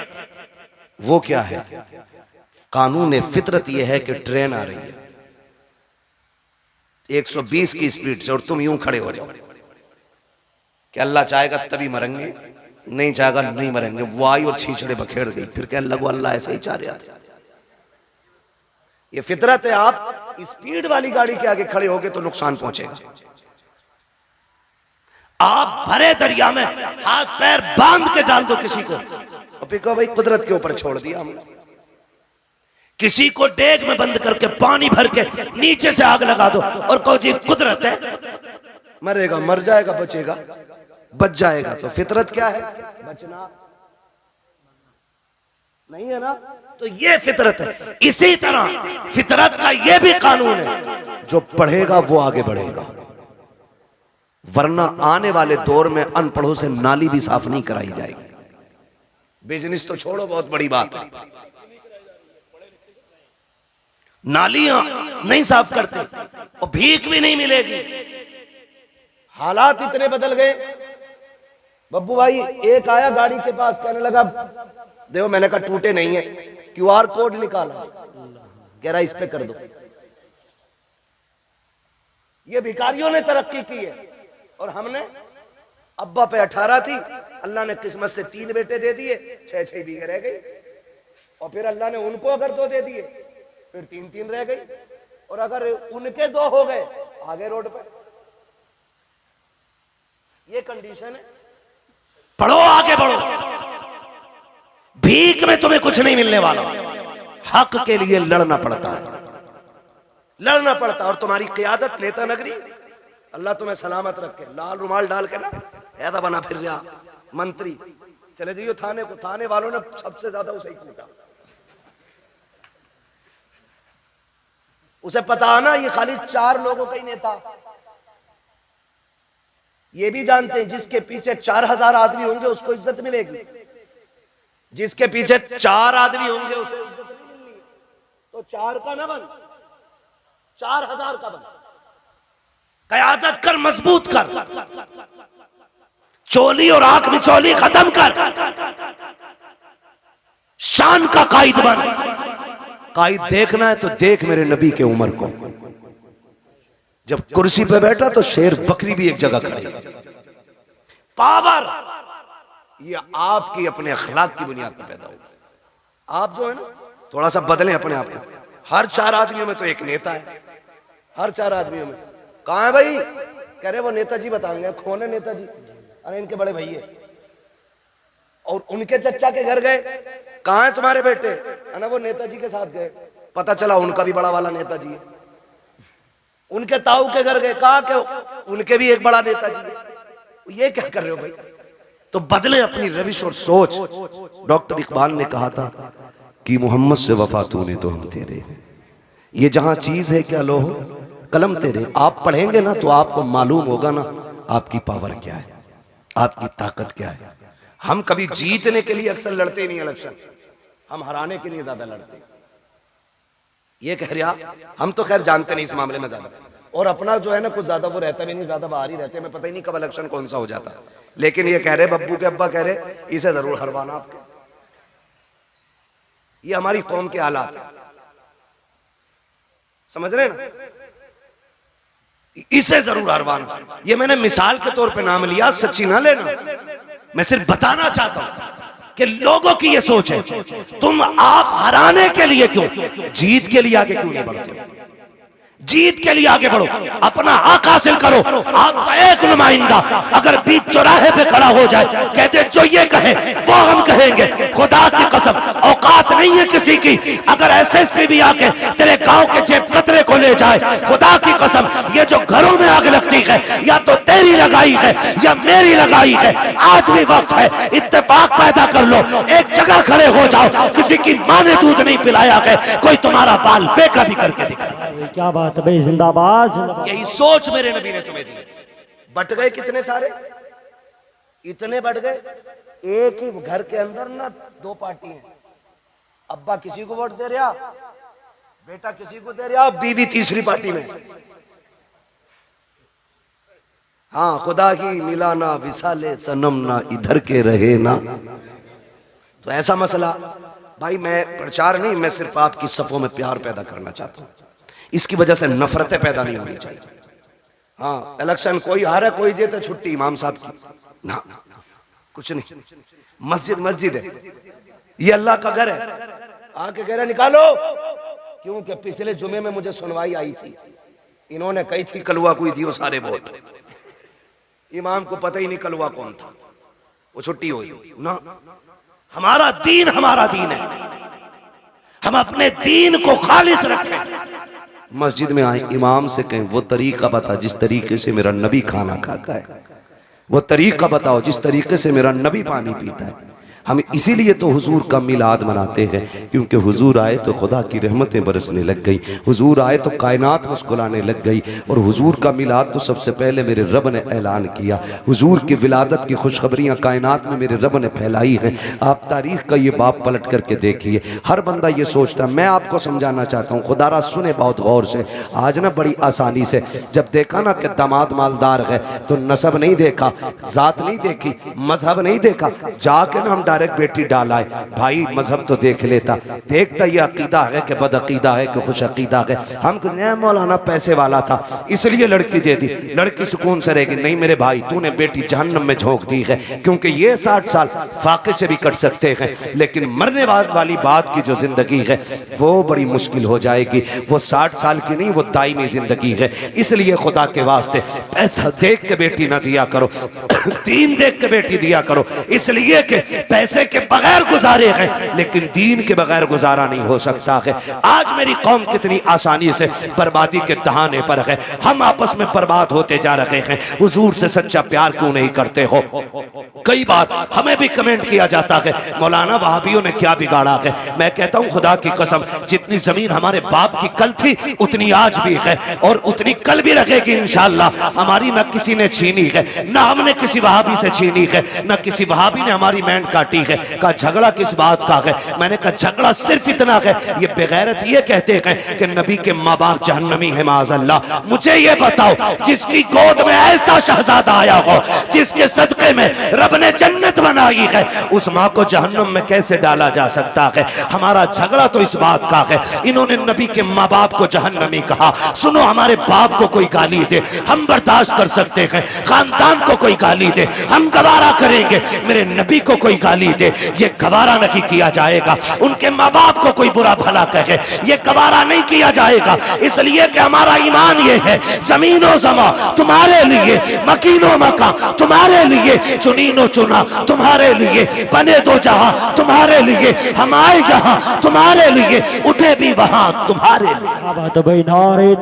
वो क्या है? कानून फितरत यह है कि ट्रेन आ रही है 120 की स्पीड से और तुम यूं खड़े हो जाओ कि अल्लाह चाहेगा तभी मरेंगे, नहीं चाहेगा नहीं मरेंगे। वो आई और छींचड़े बखेड़ गई, फिर कहने लगो अल्लाह ऐसे ही चाह रहा था। ये फितरत है। आप स्पीड वाली गाड़ी के आगे खड़े होगे तो नुकसान पहुंचेगा। आप भरे दरिया में हाथ पैर बांध के डाल दो किसी को, और फिर कहो भाई कुदरत के ऊपर छोड़ दिया हमने। किसी को डेग में बंद करके पानी भर के नीचे से आग लगा दो और कहो जी कुदरत है, मरेगा मर जाएगा, बचेगा बच जाएगा। तो फितरत क्या है? बचना नहीं है ना, तो ये फितरत है। इसी तरह फितरत का ये भी कानून है, जो पढ़ेगा वो आगे बढ़ेगा, वरना आने वाले दौर में अनपढ़ों से नाली भी साफ नहीं कराई जाएगी। बिजनेस तो छोड़ो, बहुत बड़ी बात है, नालियां नहीं साफ करते और भीख भी नहीं मिलेगी। हालात इतने बदल गए। बब्बू भाई एक आया गाड़ी के पास, कहने लगा देखो, मैंने कहा टूटे नहीं है, QR कोड निकाला, कह रहा इस पे कर दो। ये भिखारियों ने तरक्की की है और हमने, अब्बा पे 18 थी, अल्लाह ने किस्मत से 3 बेटे दे दिए, 6-6 बीघे रह गई। और फिर अल्लाह ने उनको अगर 2 दे दिए, फिर 3-3 रह गई। और अगर उनके 2 हो गए, आगे रोड पे। ये कंडीशन है। पढ़ो, आगे बढ़ो। भीख में तुम्हें कुछ नहीं मिलने वाला, हक के लिए लड़ना पड़ता है, लड़ना पड़ता है। और तुम्हारी क़ियादत नेता नगरी, अल्लाह तुम्हें सलामत रखे, लाल रुमाल डाल के ना ऐसा बना फिर रहा मंत्री, चले जाइए थाने को, थाने वालों ने सबसे ज्यादा उसे ही कूटा। उसे पता है ना ये खाली 4 लोगों का ही नेता। ये भी जानते हैं जिसके पीछे 4000 आदमी होंगे उसको इज्जत मिलेगी। जिसके पीछे 4 आदमी होंगे उसे इज्जत नहीं मिलनी है। तो 4 का ना बन, 4000 का बन। क़यादत कर, मजबूत कर, चोली और आंख में चोली खत्म कर, शान का कायद बन। कायद देखना है तो देख मेरे नबी के उमर को, जब कुर्सी पे बैठा तो शेर बकरी भी एक जगह खड़ी। पावर ये आपकी अपने अखलाक की बुनियाद पर पैदा होगा। आप जो है ना थोड़ा सा बदलें अपने आप को। हर 4 आदमियों में तो एक नेता है, हर 4 आदमियों में। कहां है भाई? कह रहे वो नेताजी बताएंगे। कौन है नेताजी? अरे इनके बड़े भैया। और उनके चचा के घर गए, कहां है तुम्हारे बेटे? ना वो नेताजी के साथ गए, पता चला उनका भी बड़ा वाला नेताजी है। उनके ताऊ के घर गए, कहा कि उनके भी एक बड़ा नेताजी है। ये क्या कर रहे हो भाई? तो बदले अपनी रविश और सोच। डॉक्टर इकबाल ने कहा था कि मोहम्मद से वफा तूने तो हम तेरे, ये जहां चीज है क्या लो कलम तेरे। आप पढ़ेंगे ना तो आपको मालूम होगा ना आपकी पावर क्या है, आपकी ताकत क्या है। हम कभी जीतने के लिए अक्सर लड़ते नहीं इलेक्शन, हम हराने के लिए ज्यादा लड़ते। ये कह रहा हम तो खैर जानते नहीं इस मामले में ज्यादा, और अपना जो है ना कुछ ज्यादा वो रहता भी नहीं, ज्यादा बाहर ही रहते हैं। मैं पता ही नहीं कब इलेक्शन कौन सा हो जाता। लेकिन ये कह रहे बब्बू के अब्बा कह रहे इसे जरूर हरवाना आपके। ये हमारी कौम के हालात है, समझ रहे ना? इसे जरूर हरवाना। ये मैंने मिसाल के तौर पे नाम लिया, सच्ची ना लेना। मैं सिर्फ बताना चाहता हूं कि लोगों की ये सोच है तुम आप हराने के लिए क्यों, जीत के लिए आगे क्यों नहीं बढ़ते हो? जीत के लिए आगे बढ़ो, अपना हक हासिल करो। आपका एक नुमाइंदा अगर बीच चौराहे पे खड़ा हो जाए, कहते जो ये कहे वो हम कहेंगे, खुदा की कसम औकात नहीं है किसी की। अगर एसएसपी भी आके तेरे गांव के जेब कतरे को ले जाए, खुदा की कसम ये जो घरों में आग लगती है या तो तेरी लगाई है या मेरी लगाई है। आज भी वक्त है, इत्तेफाक पैदा कर लो, एक जगह खड़े हो जाओ। किसी की मां ने दूध नहीं पिलाया है, कोई तुम्हारा बाल बेका भी करके दिखा। क्या बात है भाई, जिंदाबाद जिंदाबाद। यही सोच मेरे नबी ने तुम्हें दी। बट गए कितने सारे, इतने बढ़ गए। एक ही घर के अंदर ना 2 पार्टी हैं। अब्बा किसी को वोट दे रहा, बेटा किसी को दे रहा, बीवी तीसरी पार्टी में। हाँ, खुदा की मिला ना विसाले सनम ना इधर के रहे ना। तो ऐसा मसला भाई, मैं प्रचार नहीं, मैं सिर्फ आपकी सफों में प्यार पैदा करना चाहता हूं। इसकी वजह से नफरतें पैदा नहीं होनी चाहिए। हाँ, इलेक्शन कोई हारे कोई जीते, छुट्टी इमाम साहब की ना, कुछ नहीं। मस्जिद मस्जिद है, ये अल्लाह का घर है। आके कह रहे निकालो, क्योंकि पिछले जुमे में मुझे सुनवाई आई थी, इन्होंने कही थी कलवा कोई दियो सारे वोट। इमाम को पता ही नहीं कलवा कौन था, वो छुट्टी हुई ना। हमारा दीन है, हम अपने दीन को खालिस रखें। मस्जिद में आए, इमाम से कहें वो तरीका बता जिस तरीके से मेरा नबी खाना खाता है, वो तरीका बताओ जिस तरीके से मेरा नबी पानी पीता है। हम इसीलिए तो हुजूर का मिलाद मनाते हैं, क्योंकि हुजूर आए तो खुदा की रहमतें बरसने लग गई, हुजूर आए तो कायनात मुस्कुराने लग गई। और हुजूर का मिलाद तो सबसे पहले मेरे रब ने ऐलान किया। हुजूर की विलादत की खुशखबरियाँ कायनात में मेरे रब ने फैलाई हैं। आप तारीख का ये बाप पलट करके देखिए, हर बंदा ये सोचता। मैं आपको समझाना चाहता हूँ, खुदारा सुने बहुत गौर से। आज ना बड़ी आसानी से जब देखा ना कि दामाद मालदार है तो नसब नहीं देखा, जात नहीं देखी, मजहब नहीं देखा, जाके ना हम डायरेक्ट बेटी डाला है। भाई मजहब तो देख लेता, देखता ये अकीदा है कि बद अकीदा है कि खुश अकीदा है। हम मौलाना पैसे वाला था इसलिए लड़की दे दी, लड़की सुकून से रहेगी। नहीं मेरे भाई, तूने बेटी जहन्नम में झोंक दी है, क्योंकि ये 60 साल फाके से भी कट सकते हैं, लेकिन मरने वाली बात की जो जिंदगी है वो बड़ी मुश्किल हो जाएगी। वो 60 साल की नहीं, वो दायमी जिंदगी है। इसलिए खुदा के वास्ते पैसा देख के बेटी ना दिया करो, दीन देख के बेटी दिया करो। इसलिए कि पैसे के बगैर गुजारे हैं, लेकिन दीन के बगैर बगैर गुजारा नहीं हो सकता है। आज मेरी कौम कितनी आसानी से बर्बादी के दहाने पर है, हम आपस में बर्बाद होते जा रहे हैं। हुजूर से सच्चा प्यार क्यों नहीं करते हो? कई बार हमें भी कमेंट किया जाता है मौलाना वहाबियों ने क्या बिगाड़ा है। मैं कहता हूं खुदा की कसम, जितनी जमीन हमारे बाप की कल थी उतनी आज भी है और उतनी कल भी रहेगी इंशाअल्लाह। हमारी न किसी ने छीनी है, न हमने किसी वहाबी से छीनी है, न किसी वहाबी ने हमारी बैंड काटी है। कहा झगड़ा किस बात का है? मैंने कहा झगड़ा सिर्फ इतना है, ये बेगैरत ये कहते हैं कि नबी के माँ बाप जहन्नमी है माज़अल्लाह। मुझे ये बताओ, जिसकी गोद में ऐसा शहजादा आया हो, जिसके सदके में रब ने जन्नत बनाई है, उस माँ को जहन्नम में कैसे डाला जा सकता है? हमारा झगड़ा तो इस बात का है, इन्होंने नबी के माँ बाप को जहन्नमी कहा। सुनो, हमारे बाप को कोई गाली दे हम बर्दाश्त कर सकते हैं, खानदान को कोई गाली दे हम गवारा करेंगे, मेरे नबी को कोई गाली दे ये गवारा नहीं किया जाएगा। उनके माँ बाप को कोई बुरा भला कहे ये गवारा नहीं किया जाएगा, इसलिए कि हमारा ईमान ये है, जमीनो जमा तुम्हारे लिए, मकीनो मका तुम्हारे लिए, चुनीनो चुना तुम्हारे लिए, बने दो जहां तुम्हारे लिए, हम आए यहाँ तुम्हारे लिए, उठे भी वहां तुम्हारे लिए। बात भाई नारे